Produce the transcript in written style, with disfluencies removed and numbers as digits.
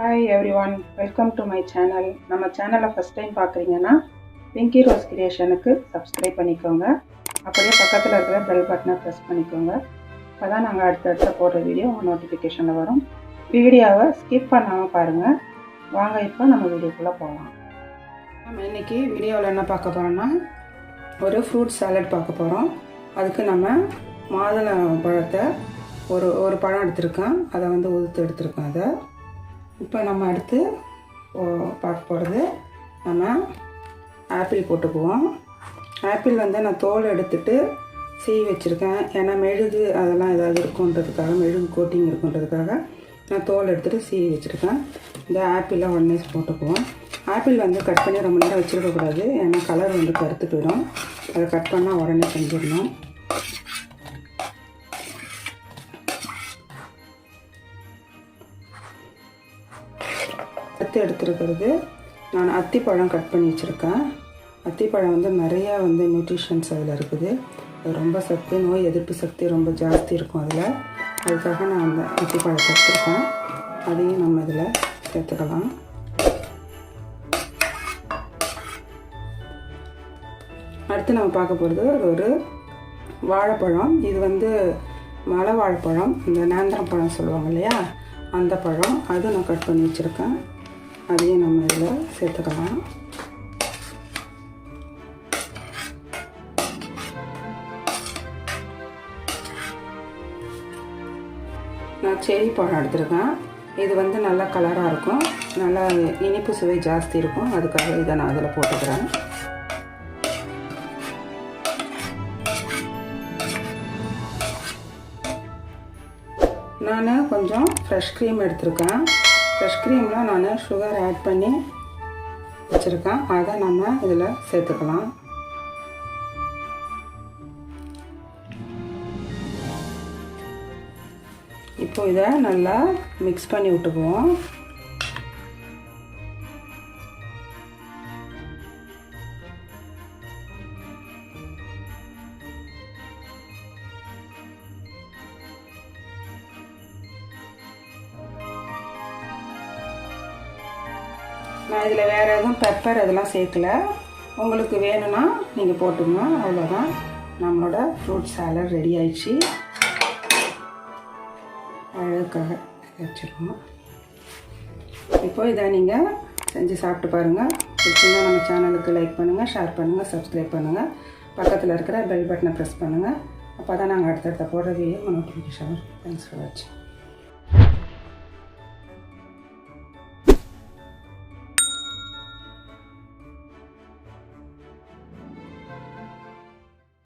Hi everyone, welcome to my channel. நம்ம சேனலை first time பார்க்குறீங்கன்னா பிங்கி ரோஸ் கிரியேஷனுக்கு சப்ஸ்கிரைப் பண்ணிக்கோங்க. அப்படியே பக்கத்தில் இருக்கிற பெல் பட்டனை ப்ரெஸ் பண்ணிக்கோங்க. அப்போ தான் நாங்கள் அடுத்தடுத்த போடுற வீடியோ உங்கள் நோட்டிஃபிகேஷனில் வரும். வீடியோவை ஸ்கிப் பண்ணாமல் பாருங்கள். வாங்க இப்போ நம்ம வீடியோக்குள்ளே போகலாம். நம்ம இன்றைக்கி வீடியோவில் என்ன பார்க்க போகிறோம்னா ஒரு ஃப்ரூட் சாலட் பார்க்க போகிறோம். அதுக்கு நம்ம மாதுளை பழத்தை ஒரு பழம் எடுத்திருக்கேன், அதை உதுத்து எடுத்திருக்கேன். அதை இப்போ நம்ம அடுத்து பார்க்க போகிறது நம்ம ஆப்பிள் போட்டுக்குவோம். ஆப்பிள் நான் தோல் எடுத்துட்டு சீவி வச்சுருக்கேன். ஏன்னா மெழுகு அதெல்லாம் ஏதாவது இருக்குன்றதுக்காக, மெழுகு கோட்டிங் இருக்குன்றதுக்காக நான் தோல் எடுத்துகிட்டு சீவி வச்சுருக்கேன். இந்த ஆப்பிளை உடனே போட்டுக்குவோம். ஆப்பிள் கட் பண்ணி ரொம்ப நேரம் வச்சுருக்கக்கூடாது, ஏன்னா கலர் கருத்து போயிடும். அதை கட் பண்ணால் உடனே செஞ்சிடணும். எடுத்துருக்கிறது நான் அத்திப்பழம் கட் பண்ணி வச்சுருக்கேன். அத்திப்பழம் நிறையா நியூட்ரிஷன்ஸ் அதில் இருக்குது. அது ரொம்ப சத்து, நோய் எதிர்ப்பு சக்தி ரொம்ப ஜாஸ்தி இருக்கும் அதில். அதுக்காக நான் அந்த அத்திப்பழத்தை எடுத்துருக்கேன். அதையும் நம்ம இதில் சேர்த்துக்கலாம். அடுத்து நம்ம பார்க்க போகிறது ஒரு வாழைப்பழம். இது மலை வாழைப்பழம், இந்த நேந்திரம் பழம் சொல்லுவாங்க இல்லையா, அந்த பழம். அது நான் கட் பண்ணி வச்சுருக்கேன். அதையும் நம்ம இதில் சேர்த்துக்கலாம். நான் செரி பழம் எடுத்துருக்கேன். இது நல்லா கலராக இருக்கும், நல்லா இனிப்பு சுவை ஜாஸ்தி இருக்கும். அதுக்காக இதை நான் அதில் போட்டுக்கிறேன். நான் கொஞ்சம் ஃப்ரெஷ் க்ரீம் எடுத்திருக்கேன். ஃப்ரெஷ் க்ரீமில் நான் சுகர் ஆட் பண்ணி வச்சுருக்கேன். அதை நம்ம இதில் சேர்த்துக்கலாம். இப்போ இதை நல்லா மிக்ஸ் பண்ணி விட்டுக்குவோம். நான் இதில் வேறு எதுவும் பெப்பர் அதெல்லாம் சேர்க்கல. உங்களுக்கு வேணும்னா நீங்கள் போட்டுங்க. அவ்வளோதான், நம்மளோட ஃப்ரூட் சாலட் ரெடி ஆயிடுச்சு. அழகாக வச்சுருக்கோம். இப்போ இதை நீங்கள் செஞ்சு சாப்பிட்டு பாருங்கள். பிடிச்சிருந்தா நம்ம சேனலுக்கு லைக் பண்ணுங்கள், ஷேர் பண்ணுங்கள், சப்ஸ்கிரைப் பண்ணுங்கள். பக்கத்தில் இருக்கிற பெல் பட்டனை ப்ரெஸ் பண்ணுங்கள். அப்போ தான் நாங்கள் அடுத்தடுத்த போடுற வீடியோ நோட்டிஃபிகேஷன். தேங்க்ஸ் ஃபார் வாட்சிங்.